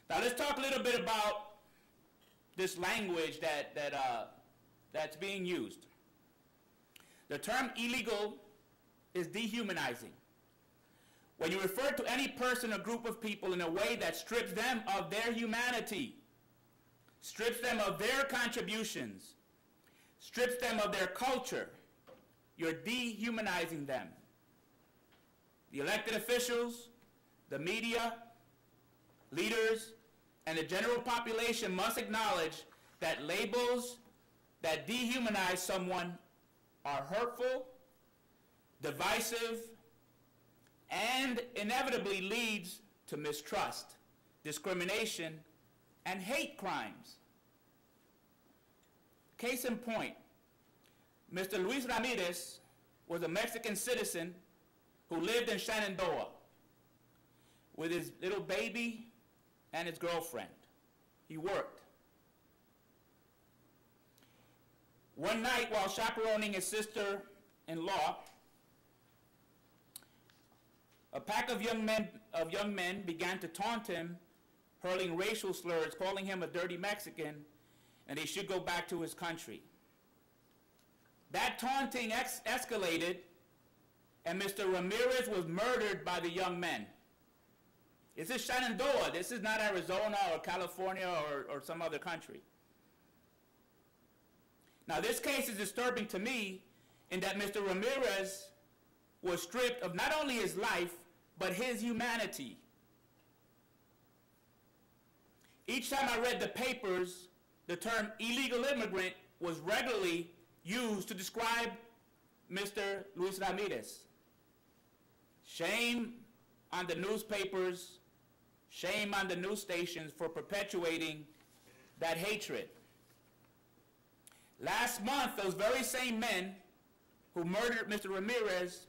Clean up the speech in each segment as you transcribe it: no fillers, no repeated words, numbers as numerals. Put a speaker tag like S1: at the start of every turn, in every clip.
S1: Now let's talk a little bit about this language that's being used. The term illegal is dehumanizing. When you refer to any person or group of people in a way that strips them of their humanity, strips them of their contributions, strips them of their culture, you're dehumanizing them. The elected officials, the media, leaders, and the general population must acknowledge that labels that dehumanize someone are hurtful, divisive, and inevitably leads to mistrust, discrimination, and hate crimes. Case in point, Mr. Luis Ramirez was a Mexican citizen who lived in Shenandoah with his little baby and his girlfriend. He worked. One night while chaperoning his sister-in-law, a pack of young men began to taunt him, hurling racial slurs, calling him a dirty Mexican, and he should go back to his country. That taunting escalated, and Mr. Ramirez was murdered by the young men. This is Shenandoah. This is not Arizona or California or some other country. Now, this case is disturbing to me in that Mr. Ramirez was stripped of not only his life, but his humanity. Each time I read the papers, the term illegal immigrant was regularly used to describe Mr. Luis Ramirez. Shame on the newspapers, shame on the news stations for perpetuating that hatred. Last month, those very same men who murdered Mr. Ramirez,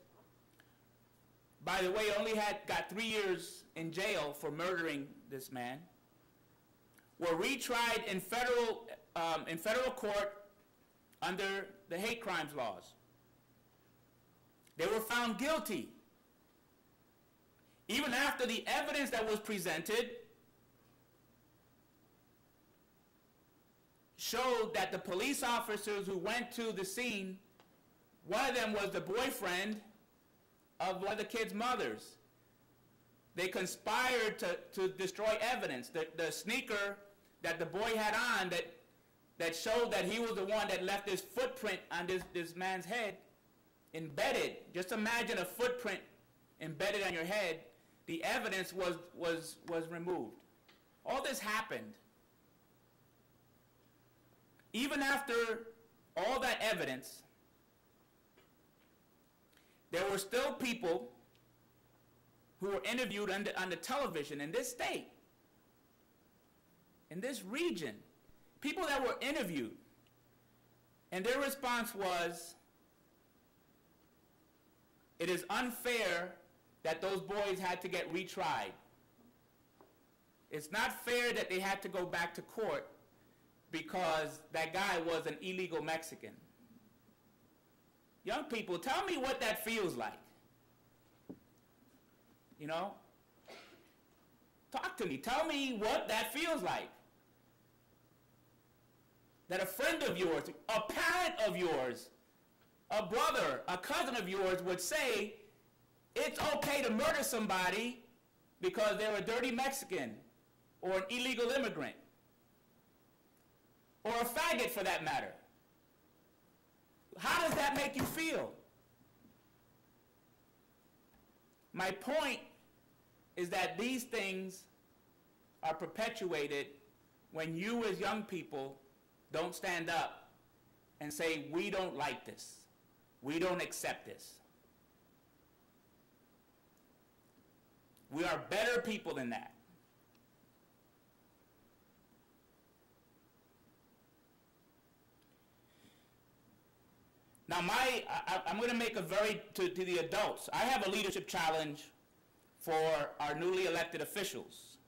S1: by the way, only got 3 years in jail for murdering this man, were retried in federal court under the hate crimes laws. They were found guilty. Even after the evidence that was presented showed that the police officers who went to the scene, one of them was the boyfriend of one of the kids' mothers. They conspired to destroy evidence. The sneaker that the boy had on that showed that he was the one that left this footprint on this man's head, embedded. Just imagine a footprint embedded on your head. The evidence was removed. All this happened. Even after all that evidence, there were still people who were interviewed on the television in this state, in this region, people that were interviewed, and their response was, it is unfair that those boys had to get retried. It's not fair that they had to go back to court because that guy was an illegal Mexican. Young people, tell me what that feels like. You know? Talk to me. Tell me what that feels like. That a friend of yours, a parent of yours, a brother, a cousin of yours would say, it's okay to murder somebody because they're a dirty Mexican or an illegal immigrant or a faggot for that matter. How does that make you feel? My point is that these things are perpetuated when you as young people don't stand up and say, we don't like this. We don't accept this. We are better people than that. Now, I'm going to make a to the adults. I have a leadership challenge for our newly elected officials,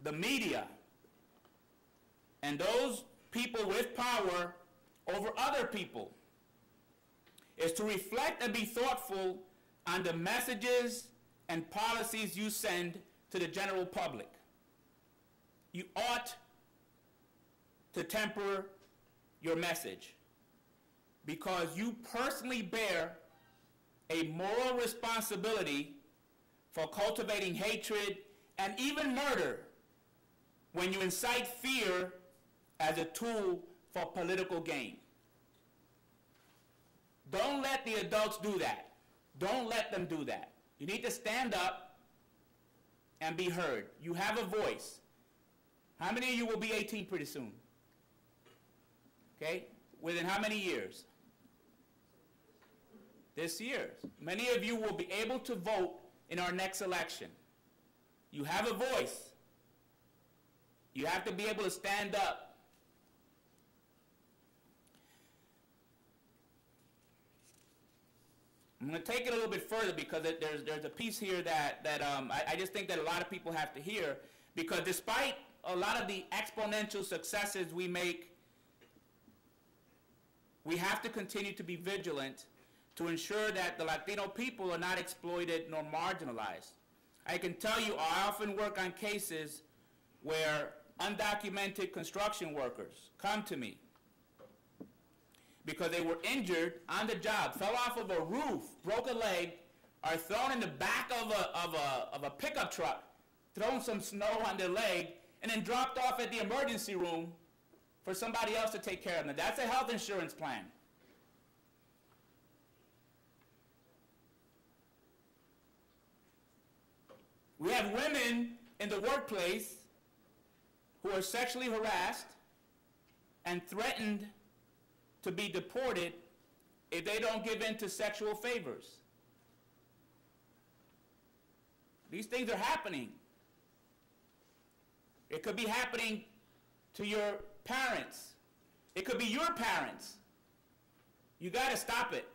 S1: the media, and those people with power over other people, is to reflect and be thoughtful on the messages and policies you send to the general public. you ought to temper your message, because you personally bear a moral responsibility for cultivating hatred and even murder when you incite fear as a tool for political gain. Don't let the adults do that. Don't let them do that. You need to stand up and be heard. You have a voice. How many of you will be 18 pretty soon? Okay? Within how many years? This year. Many of you will be able to vote in our next election. You have a voice. You have to be able to stand up. I'm going to take it a little bit further, because there's a piece here that I just think that a lot of people have to hear, because despite a lot of the exponential successes we make, we have to continue to be vigilant to ensure that the Latino people are not exploited nor marginalized. I can tell you, I often work on cases where undocumented construction workers come to me because they were injured on the job, fell off of a roof, broke a leg, are thrown in the back of a pickup truck, thrown some snow on their leg, and then dropped off at the emergency room for somebody else to take care of them. That's a health insurance plan. We have women in the workplace who are sexually harassed and threatened to be deported if they don't give in to sexual favors. These things are happening. It could be happening to your parents. It could be your parents. You got to stop it.